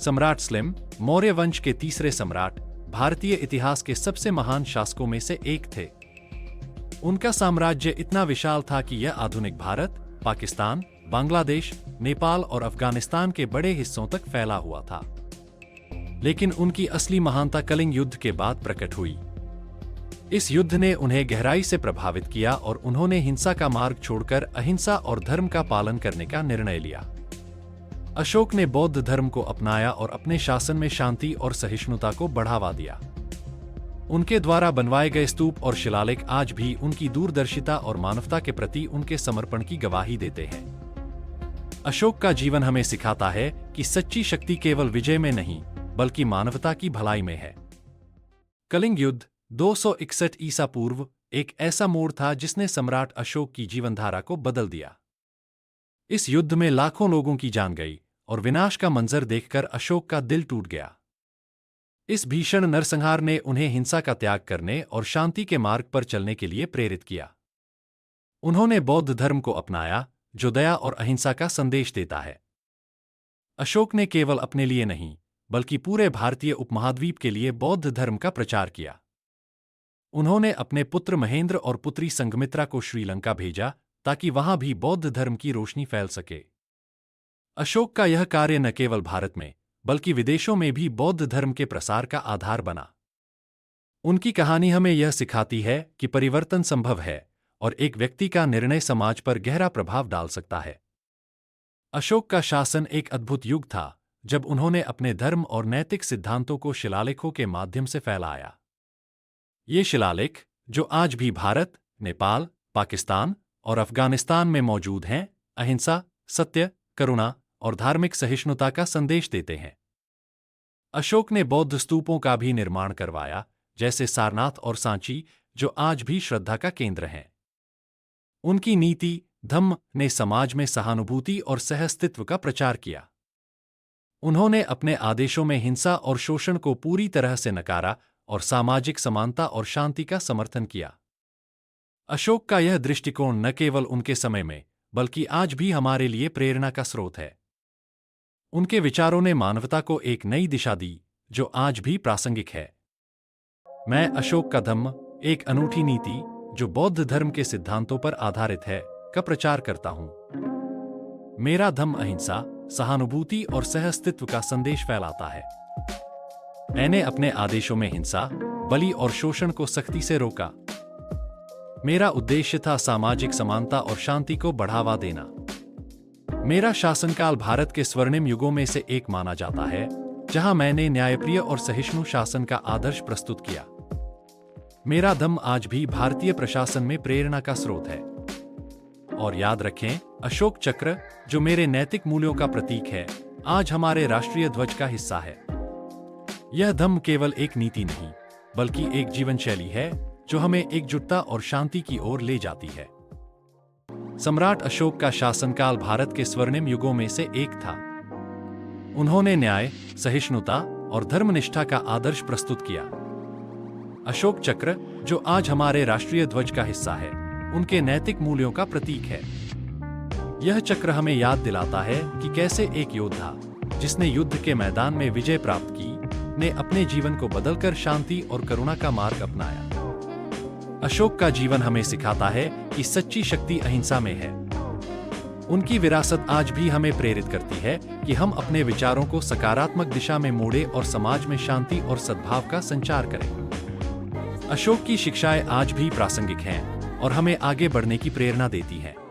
सम्राट स्लिम, मौर्य वंश के तीसरे सम्राट, भारतीय इतिहास के सबसे महान शासकों में से एक थे। उनका साम्राज्य इतना विशाल था कि यह आधुनिक भारत, पाकिस्तान, बांग्लादेश, नेपाल और अफगानिस्तान के बड़े हिस्सों तक फैला हुआ था। लेकिन उनकी असली महानता कलिंग युद्ध के बाद प्रकट हुई। इस युद्ध ने उन्हें गहराई से प्रभावित किया और उन्होंने हिंसा का मार्ग छोड़कर अहिंसा और धर्म का पालन करने का निर्णय लिया। अशोक ने बौद्ध धर्म को अपनाया और अपने शासन में शांति और सहिष्णुता को बढ़ावा दिया। उनके द्वारा बनवाए गए स्तूप और शिलालेख आज भी उनकी दूरदर्शिता और मानवता के प्रति उनके समर्पण की गवाही देते हैं। अशोक का जीवन हमें सिखाता है कि सच्ची शक्ति केवल विजय में नहीं, बल्कि मानवता की भलाई में है। कलिंग युद्ध 261 ईसा पूर्व एक ऐसा मोड़ था जिसने सम्राट अशोक की जीवनधारा को बदल दिया। इस युद्ध में लाखों लोगों की जान गई और विनाश का मंजर देखकर अशोक का दिल टूट गया। इस भीषण नरसंहार ने उन्हें हिंसा का त्याग करने और शांति के मार्ग पर चलने के लिए प्रेरित किया। उन्होंने बौद्ध धर्म को अपनाया, जो दया और अहिंसा का संदेश देता है। अशोक ने केवल अपने लिए नहीं, बल्कि पूरे भारतीय उपमहाद्वीप के लिए बौद्ध धर्म का प्रचार किया। उन्होंने अपने पुत्र महेंद्र और पुत्री संघमित्रा को श्रीलंका भेजा ताकि वहां भी बौद्ध धर्म की रोशनी फैल सके। अशोक का यह कार्य न केवल भारत में, बल्कि विदेशों में भी बौद्ध धर्म के प्रसार का आधार बना। उनकी कहानी हमें यह सिखाती है कि परिवर्तन संभव है और एक व्यक्ति का निर्णय समाज पर गहरा प्रभाव डाल सकता है। अशोक का शासन एक अद्भुत युग था, जब उन्होंने अपने धर्म और नैतिक सिद्धांतों को शिलालेखों के माध्यम से फैलाया। ये शिलालेख, जो आज भी भारत, नेपाल, पाकिस्तान और अफगानिस्तान में मौजूद हैं, अहिंसा, सत्य, करुणा और धार्मिक सहिष्णुता का संदेश देते हैं। अशोक ने बौद्ध स्तूपों का भी निर्माण करवाया, जैसे सारनाथ और सांची, जो आज भी श्रद्धा का केंद्र हैं। उनकी नीति धम्म ने समाज में सहानुभूति और सहअस्तित्व का प्रचार किया। उन्होंने अपने आदेशों में हिंसा और शोषण को पूरी तरह से नकारा और सामाजिक समानता और शांति का समर्थन किया। अशोक का यह दृष्टिकोण न केवल उनके समय में, बल्कि आज भी हमारे लिए प्रेरणा का स्रोत है। उनके विचारों ने मानवता को एक नई दिशा दी, जो आज भी प्रासंगिक है। मैं अशोक का धम्म, एक अनूठी नीति जो बौद्ध धर्म के सिद्धांतों पर आधारित है, का प्रचार करता हूं। मेरा धम्म अहिंसा, सहानुभूति और सहअस्तित्व का संदेश फैलाता है। मैंने अपने आदेशों में हिंसा, बलि और शोषण को सख्ती से रोका। मेरा उद्देश्य था सामाजिक समानता और शांति को बढ़ावा देना। मेरा शासनकाल भारत के स्वर्णिम युगों में से एक माना जाता है, जहां मैंने न्यायप्रिय और सहिष्णु शासन का आदर्श प्रस्तुत किया। मेरा धम्म आज भी भारतीय प्रशासन में प्रेरणा का स्रोत है। और याद रखें, अशोक चक्र, जो मेरे नैतिक मूल्यों का प्रतीक है, आज हमारे राष्ट्रीय ध्वज का हिस्सा है। यह धम्म केवल एक नीति नहीं, बल्कि एक जीवन शैली है जो हमें एकजुटता और शांति की ओर ले जाती है। सम्राट अशोक का शासनकाल भारत के स्वर्णिम युगों में से एक था। उन्होंने न्याय, सहिष्णुता और धर्मनिष्ठा का आदर्श प्रस्तुत किया। अशोक चक्र, जो आज हमारे राष्ट्रीय ध्वज का हिस्सा है, उनके नैतिक मूल्यों का प्रतीक है। यह चक्र हमें याद दिलाता है कि कैसे एक योद्धा, जिसने युद्ध के मैदान में विजय प्राप्त की, ने अपने जीवन को बदलकर शांति और करुणा का मार्ग अपनाया। अशोक का जीवन हमें सिखाता है कि सच्ची शक्ति अहिंसा में है। उनकी विरासत आज भी हमें प्रेरित करती है कि हम अपने विचारों को सकारात्मक दिशा में मोड़ें और समाज में शांति और सद्भाव का संचार करें। अशोक की शिक्षाएं आज भी प्रासंगिक हैं और हमें आगे बढ़ने की प्रेरणा देती हैं।